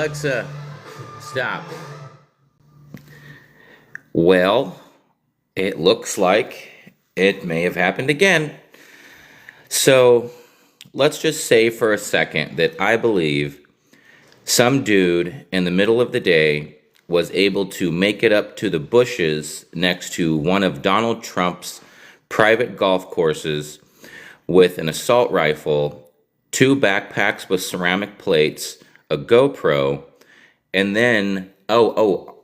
Alexa, stop. Well, it looks like it may have happened again. So let's just say for a second that I believe some dude in the middle of the day was able to make it up to the bushes next to one of Donald Trump's private golf courses with an assault rifle, two backpacks with ceramic plates, a GoPro, and then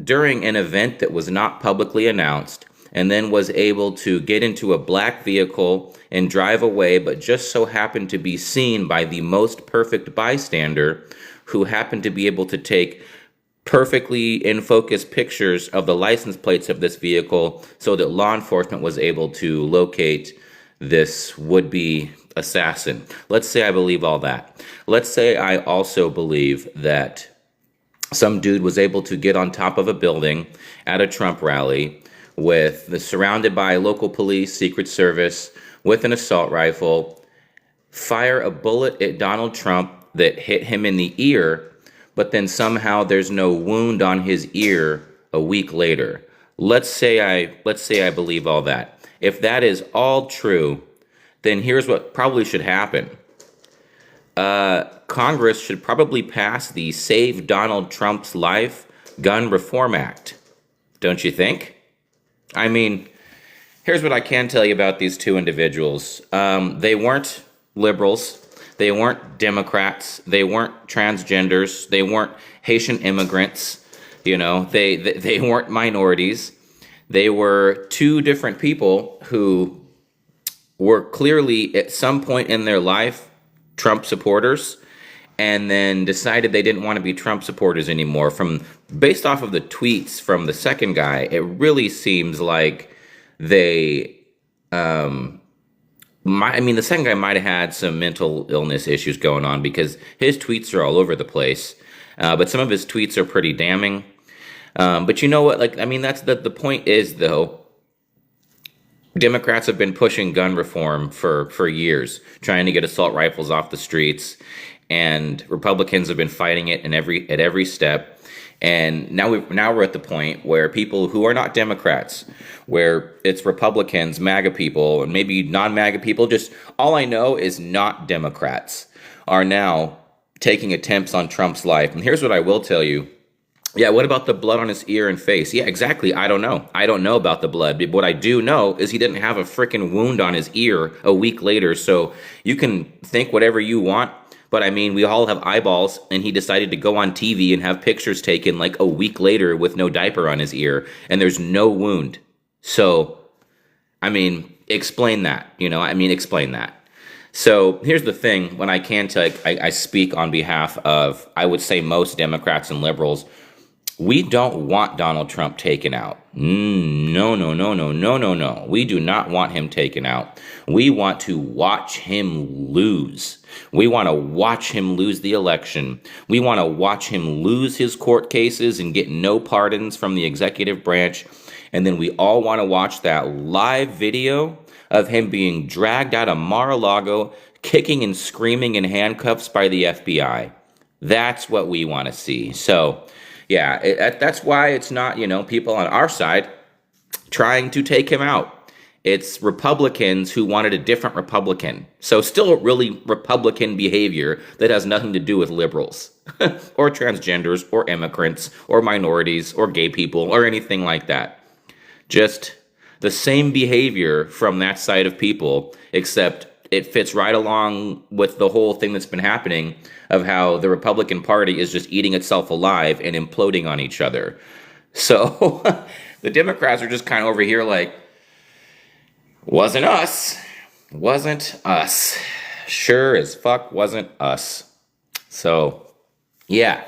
during an event that was not publicly announced, and then was able to get into a black vehicle and drive away, but just so happened to be seen by the most perfect bystander who happened to be able to take perfectly in focus pictures of the license plates of this vehicle so that law enforcement was able to locate this would-be assassin. Let's say I believe all that. Let's say I also believe that some dude was able to get on top of a building at a Trump rally surrounded by local police, Secret Service, with an assault rifle, fire a bullet at Donald Trump that hit him in the ear, but then somehow there's no wound on his ear a week later. Let's say I believe all that. If that is all true, then here's what probably should happen. Congress should probably pass the Save Donald Trump's Life Gun Reform Act. Don't you think? I mean, here's what I can tell you about these two individuals. They weren't liberals. They weren't Democrats. They weren't transgenders. They weren't Haitian immigrants. You know, they weren't minorities. They were two different people who were clearly at some point in their life Trump supporters, and then decided they didn't want to be Trump supporters anymore. Based off of the tweets from the second guy, it really seems like they, the second guy might have had some mental illness issues going on because his tweets are all over the place. But some of his tweets are pretty damning. But you know what? That's the point is, though, Democrats have been pushing gun reform for years, trying to get assault rifles off the streets, and Republicans have been fighting it at every step. And now we're at the point where people who are not Democrats, where it's Republicans, MAGA people, and maybe non-MAGA people, just all I know is not Democrats, are now taking attempts on Trump's life. And here's what I will tell you. Yeah, what about the blood on his ear and face? Yeah, exactly. I don't know. I don't know about the blood. But what I do know is he didn't have a freaking wound on his ear a week later. So you can think whatever you want. But I mean, we all have eyeballs, and he decided to go on TV and have pictures taken like a week later with no diaper on his ear, and there's no wound. So, explain that. Explain that. So here's the thing. When I can tell, I speak on behalf of, I would say, most Democrats and liberals. We don't want Donald Trump taken out. No. We do not want him taken out. We want to watch him lose. We want to watch him lose the election. We want to watch him lose his court cases and get no pardons from the executive branch. And then we all want to watch that live video of him being dragged out of Mar-a-Lago, kicking and screaming in handcuffs by the FBI. That's what we want to see. So, yeah, that's why it's not, people on our side trying to take him out. It's Republicans who wanted a different Republican. So still really Republican behavior that has nothing to do with liberals or transgenders or immigrants or minorities or gay people or anything like that. Just the same behavior from that side of people, except it fits right along with the whole thing that's been happening of how the Republican Party is just eating itself alive and imploding on each other. So the Democrats are just kind of over here like, wasn't us. Sure as fuck wasn't us. So, yeah.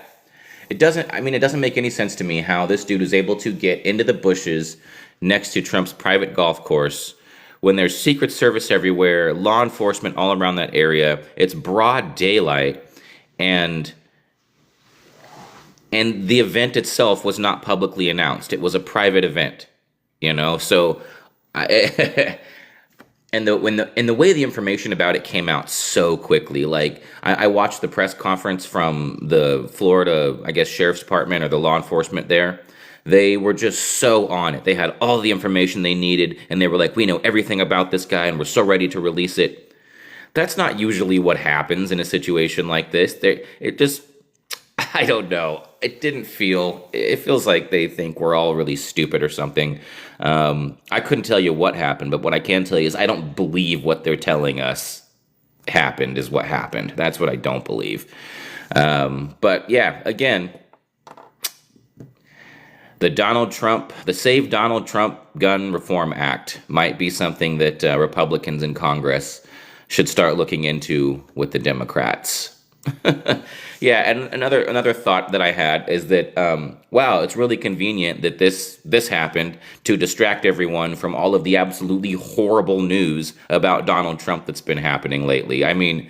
It doesn't make any sense to me how this dude is able to get into the bushes next to Trump's private golf course when there's Secret Service everywhere, law enforcement all around that area. It's broad daylight, and the event itself was not publicly announced. It was a private event, So and the way the information about it came out so quickly. Like I watched the press conference from the Florida, I guess, Sheriff's Department or the law enforcement there. They were just so on it. They had all the information they needed, and they were like, "We know everything about this guy, and we're so ready to release it." That's not usually what happens in a situation like this. It just, I don't know. It didn't feel. It feels like they think we're all really stupid or something. I couldn't tell you what happened, but what I can tell you is I don't believe what they're telling us happened is what happened. That's what I don't believe. But yeah, again, the Save Donald Trump Gun Reform Act might be something that Republicans in Congress should start looking into with the Democrats. Yeah, and another thought that I had is that wow, it's really convenient that this happened to distract everyone from all of the absolutely horrible news about Donald Trump that's been happening lately. I mean,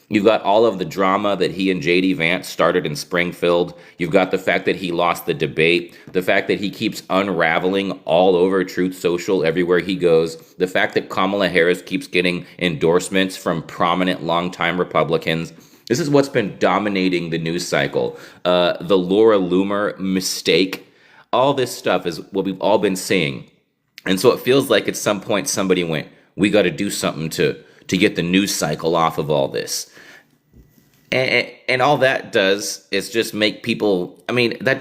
you've got all of the drama that he and JD Vance started in Springfield. You've got the fact that he lost the debate, the fact that he keeps unraveling all over Truth Social everywhere he goes, the fact that Kamala Harris keeps getting endorsements from prominent longtime Republicans. This is what's been dominating the news cycle. The Laura Loomer mistake, all this stuff is what we've all been seeing. And so it feels like at some point somebody went, we got to do something to get the news cycle off of all this. And all that does is just make people, I mean, that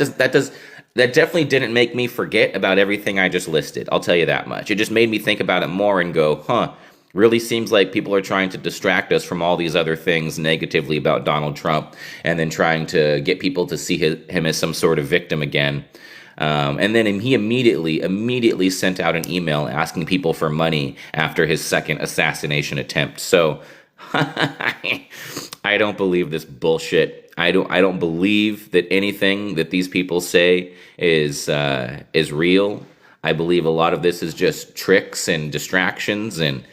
definitely didn't make me forget about everything I just listed. I'll tell you that much. It just made me think about it more and go, really seems like people are trying to distract us from all these other things negatively about Donald Trump and then trying to get people to see him as some sort of victim again. And then he immediately sent out an email asking people for money after his second assassination attempt. So I don't believe this bullshit. I don't believe that anything that these people say is real. I believe a lot of this is just tricks and distractions. And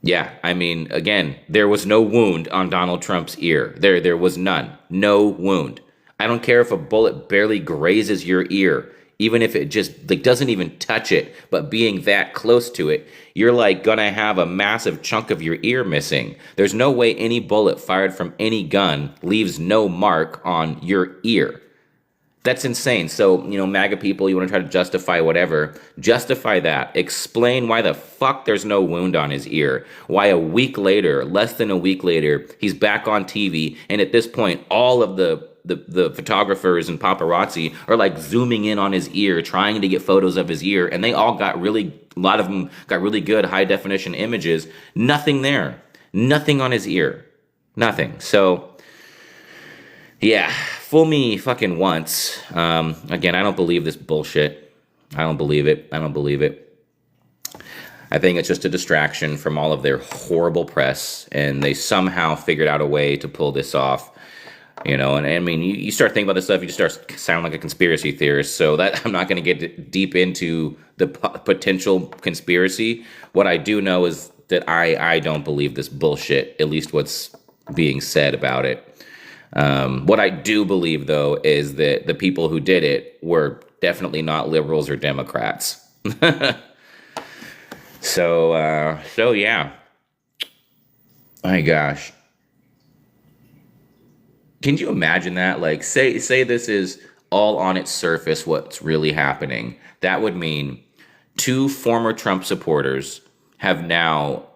yeah, I mean, again, there was no wound on Donald Trump's ear. There was none. No wound. I don't care if a bullet barely grazes your ear, even if it just like doesn't even touch it, but being that close to it, you're like gonna have a massive chunk of your ear missing. There's no way any bullet fired from any gun leaves no mark on your ear. That's insane. So, MAGA people, you want to try to justify whatever, justify that. Explain why the fuck there's no wound on his ear. Why a week later, less than a week later, he's back on TV. And at this point, all of the photographers and paparazzi are like zooming in on his ear, trying to get photos of his ear. And a lot of them got really good high definition images. Nothing there. Nothing on his ear. Nothing. So, yeah, fool me fucking once. Again, I don't believe this bullshit. I don't believe it. I think it's just a distraction from all of their horrible press, and they somehow figured out a way to pull this off. And I mean, you start thinking about this stuff, you just start sounding like a conspiracy theorist. So that I'm not going to get deep into the potential conspiracy. What I do know is that I don't believe this bullshit, at least what's being said about it. What I do believe, though, is that the people who did it were definitely not liberals or Democrats. So yeah. My gosh. Can you imagine that? Like, say this is all on its surface what's really happening. That would mean 2 former Trump supporters have now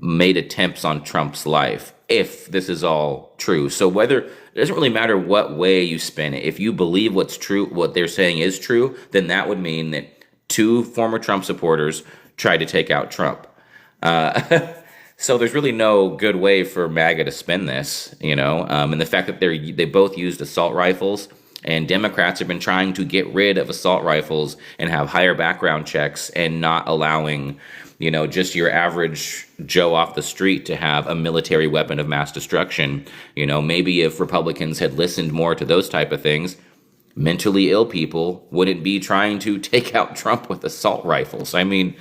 made attempts on Trump's life, if this is all true. So it doesn't really matter what way you spin it. If you believe what's true, what they're saying is true, then that would mean that 2 former Trump supporters tried to take out Trump. So there's really no good way for MAGA to spin this, and the fact that they both used assault rifles, and Democrats have been trying to get rid of assault rifles and have higher background checks and not allowing, just your average Joe off the street to have a military weapon of mass destruction. Maybe if Republicans had listened more to those type of things, mentally ill people wouldn't be trying to take out Trump with assault rifles. I mean,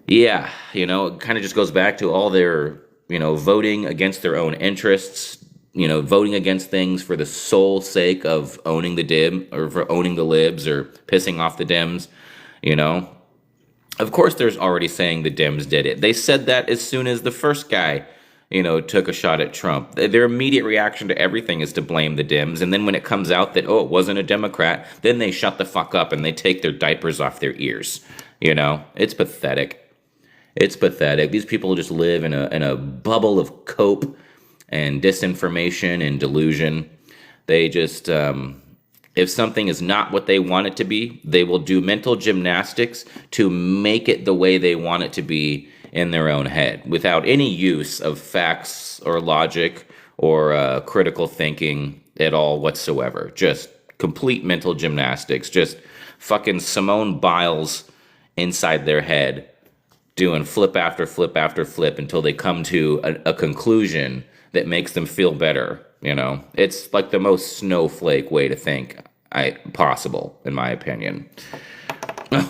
yeah, it kind of just goes back to all their, voting against their own interests, voting against things for the sole sake of owning the Dim or for owning the libs or pissing off the Dems, Of course, there's already saying the Dems did it. They said that as soon as the first guy, took a shot at Trump. Their immediate reaction to everything is to blame the Dems. And then when it comes out that, oh, it wasn't a Democrat, then they shut the fuck up and they take their diapers off their ears. It's pathetic. It's pathetic. These people just live in a bubble of cope and disinformation and delusion. They just, if something is not what they want it to be, they will do mental gymnastics to make it the way they want it to be in their own head without any use of facts or logic or critical thinking at all whatsoever. Just complete mental gymnastics. Just fucking Simone Biles inside their head doing flip after flip after flip until they come to a conclusion that makes them feel better. It's like the most snowflake way to think possible, in my opinion.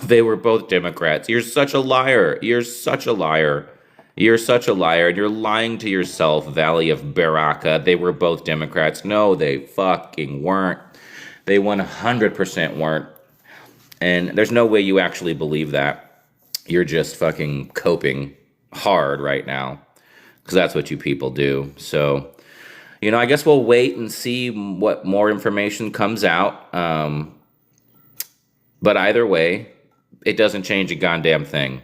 They were both Democrats. You're such a liar. You're such a liar. You're such a liar. You're lying to yourself, Valley of Baraka. They were both Democrats. No, they fucking weren't. They 100% weren't. And there's no way you actually believe that. You're just fucking coping hard right now, because that's what you people do. So, I guess we'll wait and see what more information comes out. But either way, it doesn't change a goddamn thing.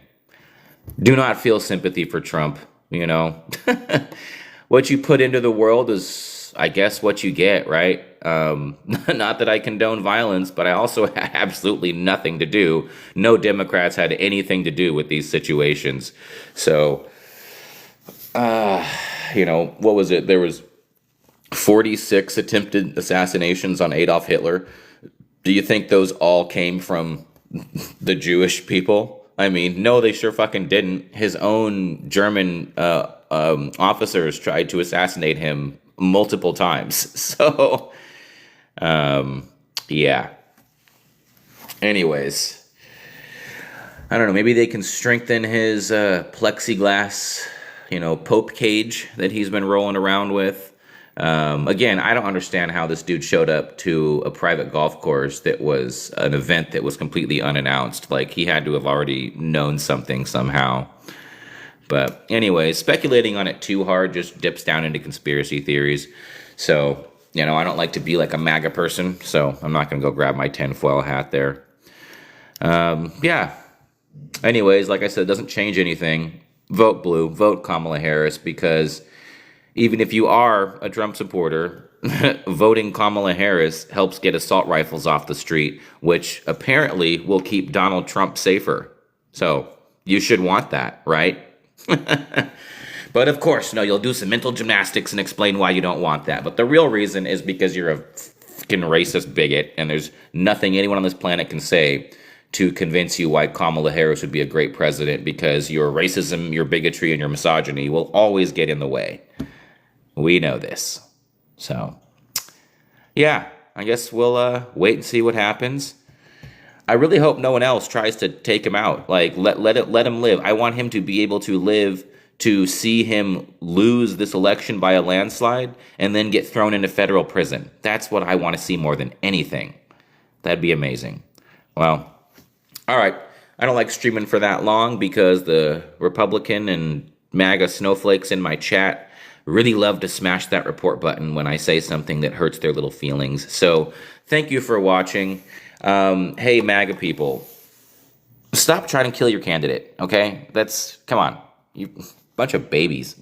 Do not feel sympathy for Trump, What you put into the world is, I guess, what you get, right? Not that I condone violence, but I also had absolutely nothing to do. No Democrats had anything to do with these situations. So, what was it? There was 46 attempted assassinations on Adolf Hitler. Do you think those all came from the Jewish people? I mean, no, they sure fucking didn't. His own German officers tried to assassinate him multiple times. So, yeah. Anyways, I don't know. Maybe they can strengthen his plexiglass, Pope cage that he's been rolling around with. Again, I don't understand how this dude showed up to a private golf course that was an event that was completely unannounced. Like, he had to have already known something somehow. But anyways, speculating on it too hard just dips down into conspiracy theories. So, I don't like to be like a MAGA person, so I'm not going to go grab my tinfoil hat there. Yeah. Anyways, like I said, it doesn't change anything. Vote blue, vote Kamala Harris, because even if you are a Trump supporter, voting Kamala Harris helps get assault rifles off the street, which apparently will keep Donald Trump safer. So you should want that, right? But of course, you'll do some mental gymnastics and explain why you don't want that. But the real reason is because you're a fucking racist bigot, and there's nothing anyone on this planet can say to convince you why Kamala Harris would be a great president, because your racism, your bigotry, and your misogyny will always get in the way. We know this. So, yeah, I guess we'll wait and see what happens. I really hope no one else tries to take him out. Like, let him live. I want him to be able to live to see him lose this election by a landslide and then get thrown into federal prison. That's what I want to see more than anything. That'd be amazing. Well, all right. I don't like streaming for that long because the Republican and MAGA snowflakes in my chat really love to smash that report button when I say something that hurts their little feelings. So thank you for watching. Hey, MAGA people, stop trying to kill your candidate, okay? Come on, you bunch of babies.